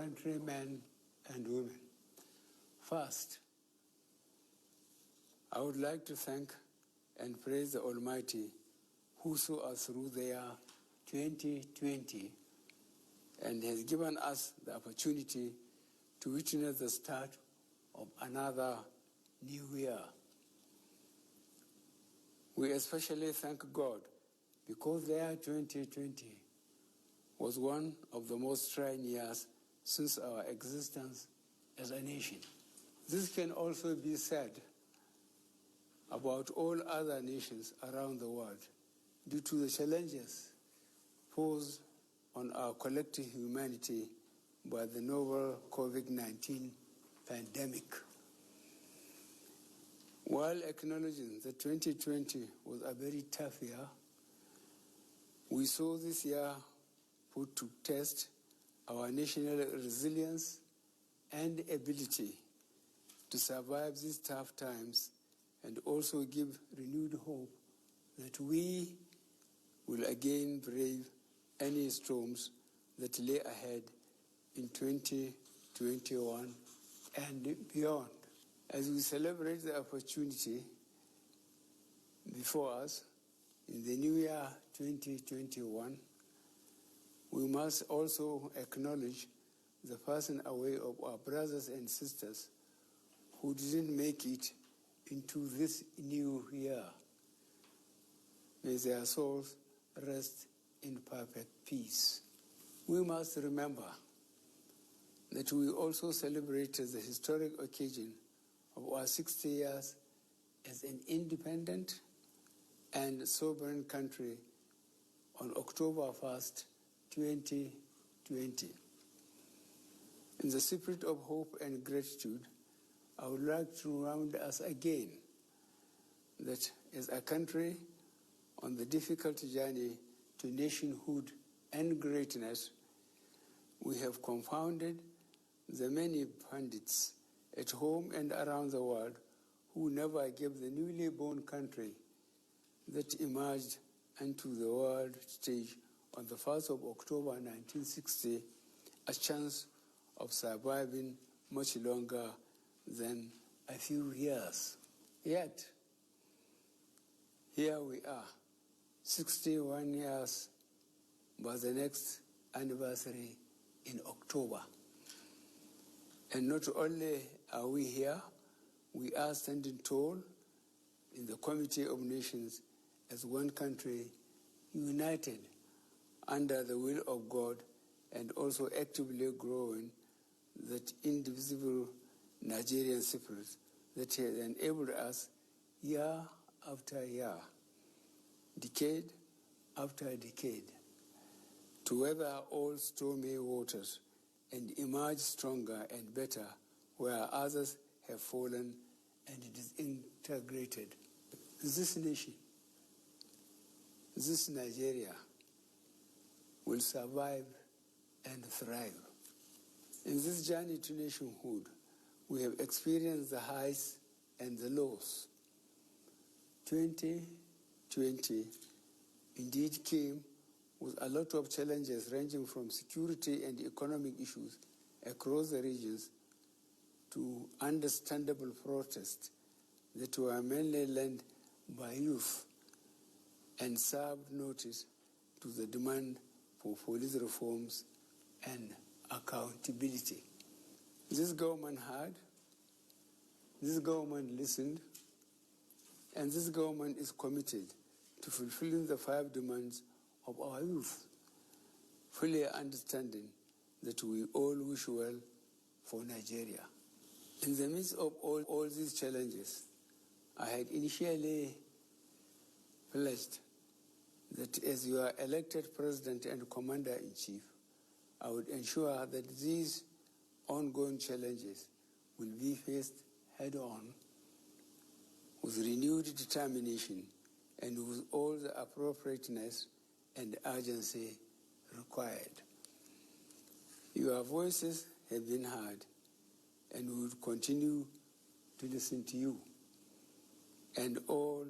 countrymen and women. First, I would like to thank and praise the Almighty who saw us through the year 2020 and has given us the opportunity to witness the start of another new year. We especially thank God because the year 2020 was one of the most trying years since our existence as a nation. This can also be said about all other nations around the world due to the challenges posed on our collective humanity by the novel COVID-19 pandemic. While acknowledging that 2020 was a very tough year, we saw this year put to test our national resilience and ability to survive these tough times and also give renewed hope that we will again brave any storms that lay ahead in 2021 and beyond. As we celebrate the opportunity before us in the new year 2021, we must also acknowledge the passing away of our brothers and sisters who didn't make it into this new year. May their souls rest in perfect peace. We must remember that we also celebrated the historic occasion of our 60 years as an independent and sovereign country on October 1st, 2020. In the spirit of hope and gratitude, I would like to remind us again that as a country on the difficult journey to nationhood and greatness, we have confounded the many pundits at home and around the world who never gave the newly born country that emerged onto the world stage on the 1st of October 1960 a chance of surviving much longer than a few years. Yet, here we are, 61 years by the next anniversary in October. And not only are we here, we are standing tall in the Committee of Nations as one country, united under the will of God and also actively growing that indivisible Nigerian spirit that has enabled us year after year, decade after decade, to weather all stormy waters and emerge stronger and better where others have fallen and disintegrated. This nation, this Nigeria, will survive and thrive. In this journey to nationhood, we have experienced the highs and the lows. 2020 indeed came with a lot of challenges ranging from security and economic issues across the regions to understandable protests that were mainly led by youth and served notice to the demand for police reforms and accountability. This government heard, this government listened, and this government is committed to fulfilling the 5 demands of our youth, fully understanding that we all wish well for Nigeria. In the midst of all these challenges, I had initially pledged that as your elected president and commander-in-chief, I would ensure that these ongoing challenges will be faced head-on with renewed determination and with all the appropriateness and urgency required. Your voices have been heard, and we will continue to listen to you and all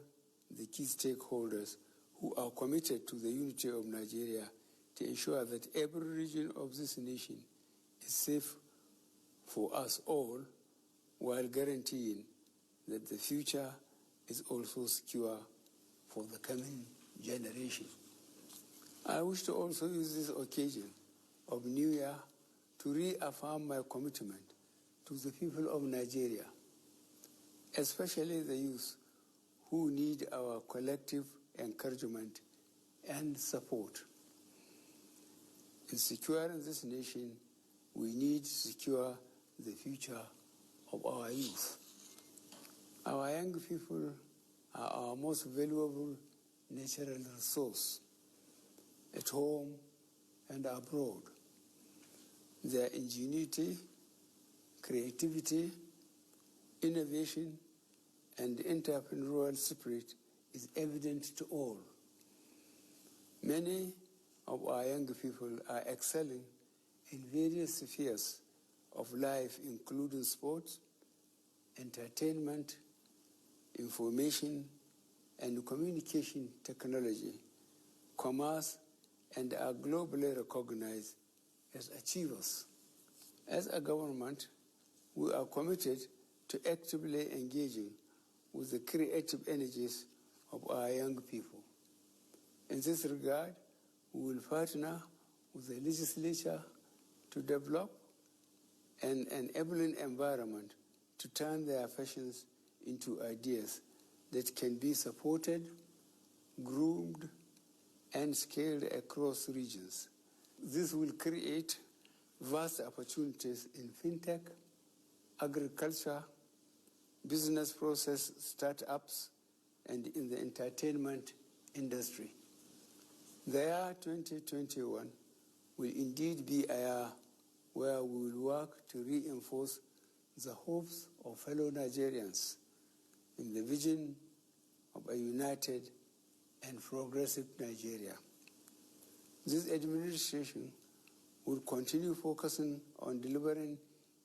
the key stakeholders who are committed to the unity of Nigeria to ensure that every region of this nation is safe for us all, while guaranteeing that the future is also secure for the coming generation. I wish to also use this occasion of New Year to reaffirm my commitment to the people of Nigeria, especially the youth who need our collective encouragement and support. In securing this nation, we need to secure the future of our youth. Our young people are our most valuable natural resource at home and abroad. Their ingenuity, creativity, innovation, and entrepreneurial spirit is evident to all. Many of our young people are excelling in various spheres of life, including sports, entertainment, information and communication technology, commerce, and are globally recognized as achievers. As a government, we are committed to actively engaging with the creative energies of our young people. In this regard, we will partner with the legislature to develop an enabling environment to turn their passions into ideas that can be supported, groomed, and scaled across regions. This will create vast opportunities in fintech, agriculture, business process startups, and in the entertainment industry. The year 2021 will indeed be a year where we will work to reinforce the hopes of fellow Nigerians in the vision of a united and progressive Nigeria. This administration will continue focusing on delivering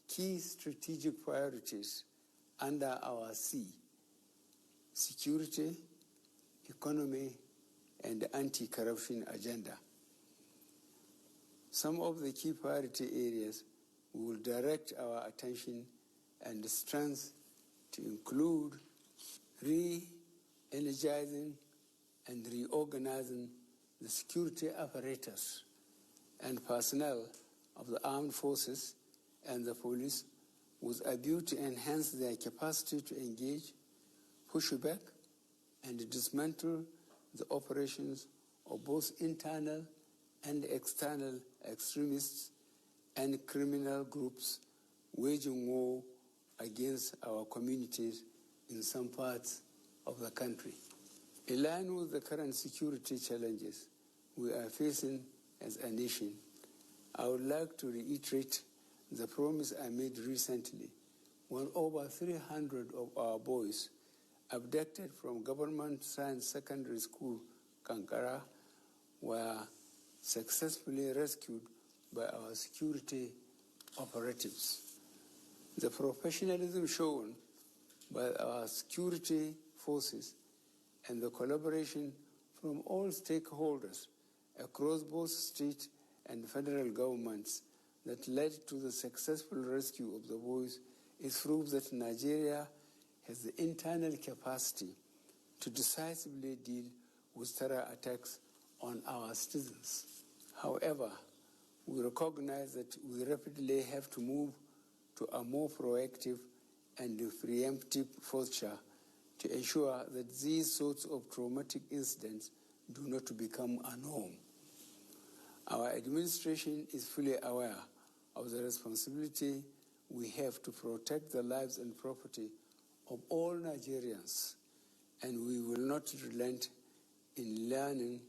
key strategic priorities under our C: security, economy, and anti-corruption agenda. Some of the key priority areas we will direct our attention and strength to include re-energizing and reorganizing the security apparatus and personnel of the armed forces and the police with a view to enhance their capacity to engage, push back, and dismantle the operations of both internal and external extremists and criminal groups waging war against our communities in some parts of the country. In line with the current security challenges we are facing as a nation, I would like to reiterate the promise I made recently when over 300 of our boys abducted from Government Science Secondary School, Kankara, were successfully rescued by our security operatives. The professionalism shown by our security forces and the collaboration from all stakeholders across both state and federal governments that led to the successful rescue of the boys is proof that Nigeria has the internal capacity to decisively deal with terror attacks on our citizens. However, we recognize that we rapidly have to move to a more proactive and preemptive posture to ensure that these sorts of traumatic incidents do not become a norm. Our administration is fully aware of the responsibility we have to protect the lives and property of all Nigerians, and we will not relent in learning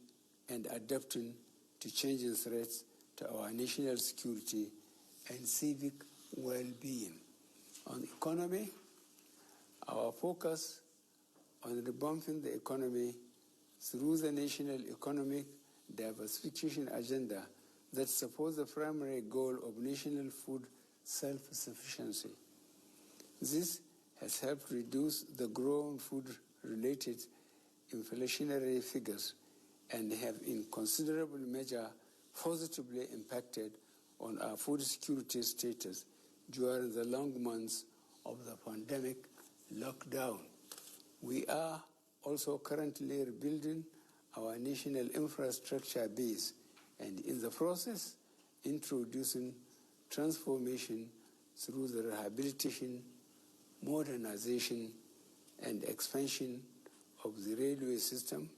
and adapting to changing threats to our national security and civic well-being. On economy, our focus on revamping the economy through the National Economic Diversification Agenda that supports the primary goal of national food self-sufficiency. This has helped reduce the growing food-related inflationary figures and have in considerable measure positively impacted on our food security status during the long months of the pandemic lockdown. We are also currently rebuilding our national infrastructure base and in the process introducing transformation through the rehabilitation, modernization, and expansion of the railway system,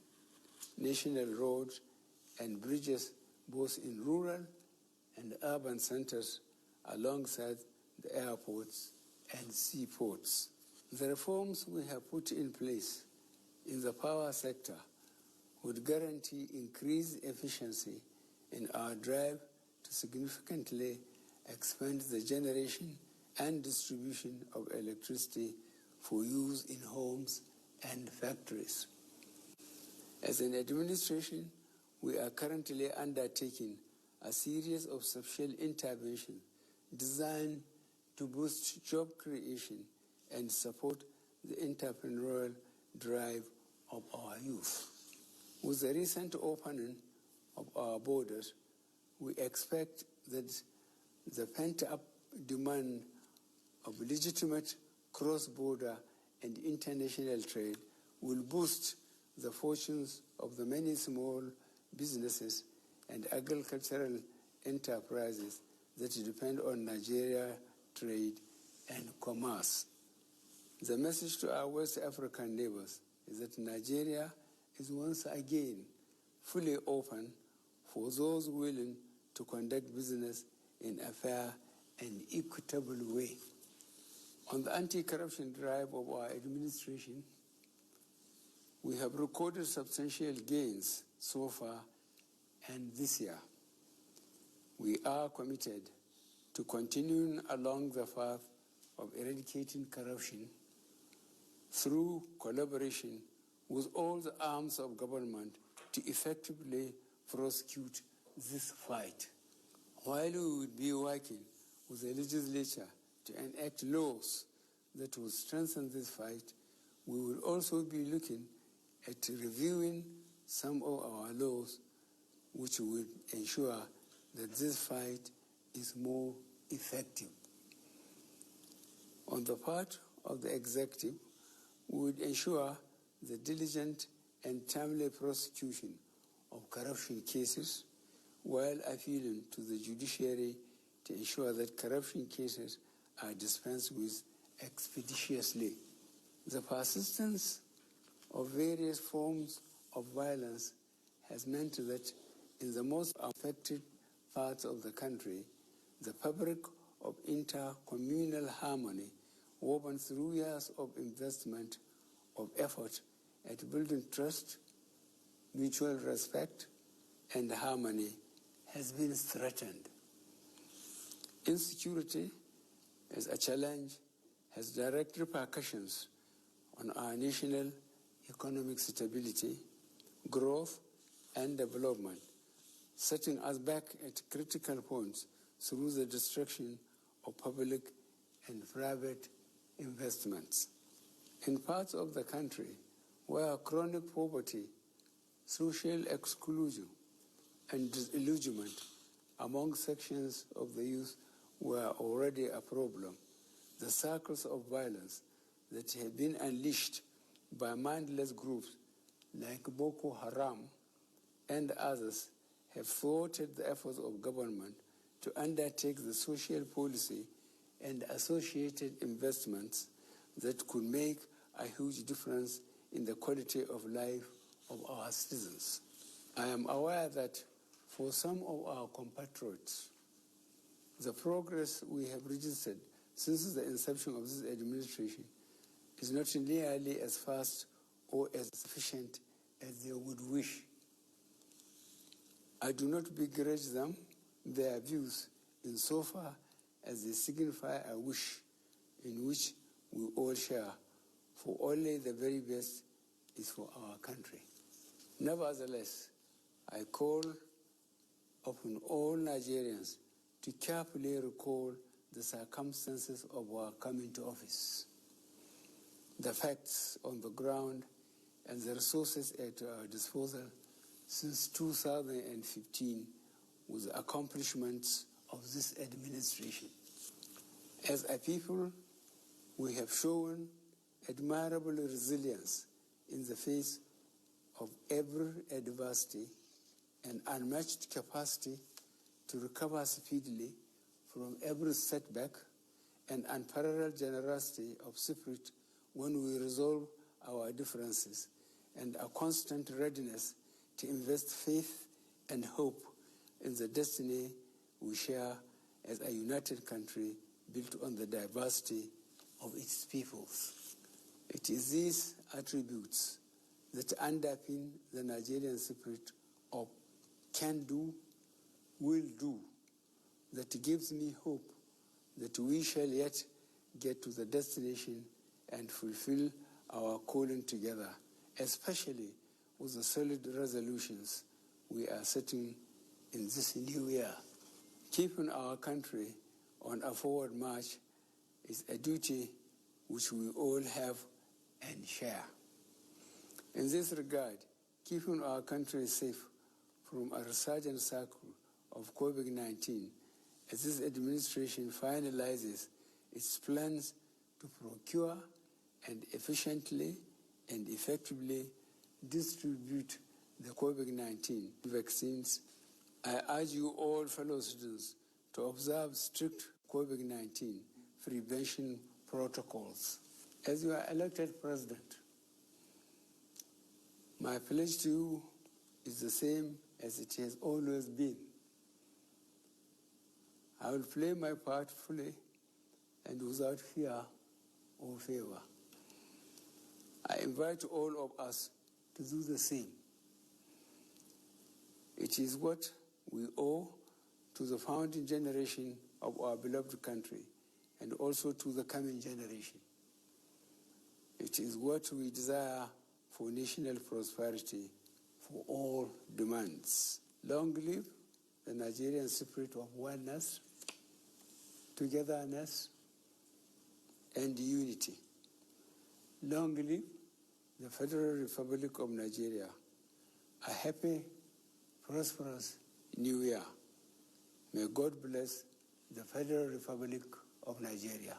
national roads and bridges both in rural and urban centers alongside the airports and seaports. The reforms we have put in place in the power sector would guarantee increased efficiency in our drive to significantly expand the generation and distribution of electricity for use in homes and factories. As an administration, we are currently undertaking a series of social interventions designed to boost job creation and support the entrepreneurial drive of our youth. With the recent opening of our borders, we expect that the pent-up demand of legitimate cross-border and international trade will boost the fortunes of the many small businesses and agricultural enterprises that depend on Nigeria trade and commerce. The message to our West African neighbors is that Nigeria is once again fully open for those willing to conduct business in a fair and equitable way. On the anti-corruption drive of our administration, we have recorded substantial gains so far and this year. We are committed to continuing along the path of eradicating corruption through collaboration with all the arms of government to effectively prosecute this fight. While we would be working with the legislature to enact laws that will strengthen this fight, we will also be looking at reviewing some of our laws which would ensure that this fight is more effective. On the part of the executive, we would ensure the diligent and timely prosecution of corruption cases while appealing to the judiciary to ensure that corruption cases are dispensed with expeditiously. The persistence of various forms of violence has meant that in the most affected parts of the country, the fabric of inter-communal harmony woven through years of investment, of effort at building trust, mutual respect, and harmony has been threatened. Insecurity as a challenge has direct repercussions on our national economic stability, growth, and development, setting us back at critical points through the destruction of public and private investments. In parts of the country where chronic poverty, social exclusion, and disillusionment among sections of the youth were already a problem, the circles of violence that have been unleashed by mindless groups like Boko Haram and others have thwarted the efforts of government to undertake the social policy and associated investments that could make a huge difference in the quality of life of our citizens. I am aware that for some of our compatriots, the progress we have registered since the inception of this administration is not nearly as fast or as sufficient as they would wish. I do not begrudge them their views insofar as they signify a wish in which we all share, for only the very best is for our country. Nevertheless, I call upon all Nigerians to carefully recall the circumstances of our coming to office, the facts on the ground, and the resources at our disposal since 2015 with the accomplishments of this administration. As a people, we have shown admirable resilience in the face of every adversity and unmatched capacity to recover speedily from every setback, and unparalleled generosity of spirit when we resolve our differences, and a constant readiness to invest faith and hope in the destiny we share as a united country built on the diversity of its peoples. It is these attributes that underpin the Nigerian spirit of can do, will do, that gives me hope that we shall yet get to the destination and fulfill our calling together, especially with the solid resolutions we are setting in this new year. Keeping our country on a forward march is a duty which we all have and share. In this regard, keeping our country safe from a resurgent cycle of COVID-19 as this administration finalizes its plans to procure and efficiently and effectively distribute the COVID-19 vaccines, I urge you all, fellow citizens, to observe strict COVID-19 prevention protocols. As you are elected president, my pledge to you is the same as it has always been. I will play my part fully and without fear or favor. I invite all of us to do the same. It is what we owe to the founding generation of our beloved country and also to the coming generation. It is what we desire for national prosperity, for all demands. Long live the Nigerian spirit of oneness, togetherness, and unity. Long live the Federal Republic of Nigeria. A happy, prosperous New Year. May God bless the Federal Republic of Nigeria.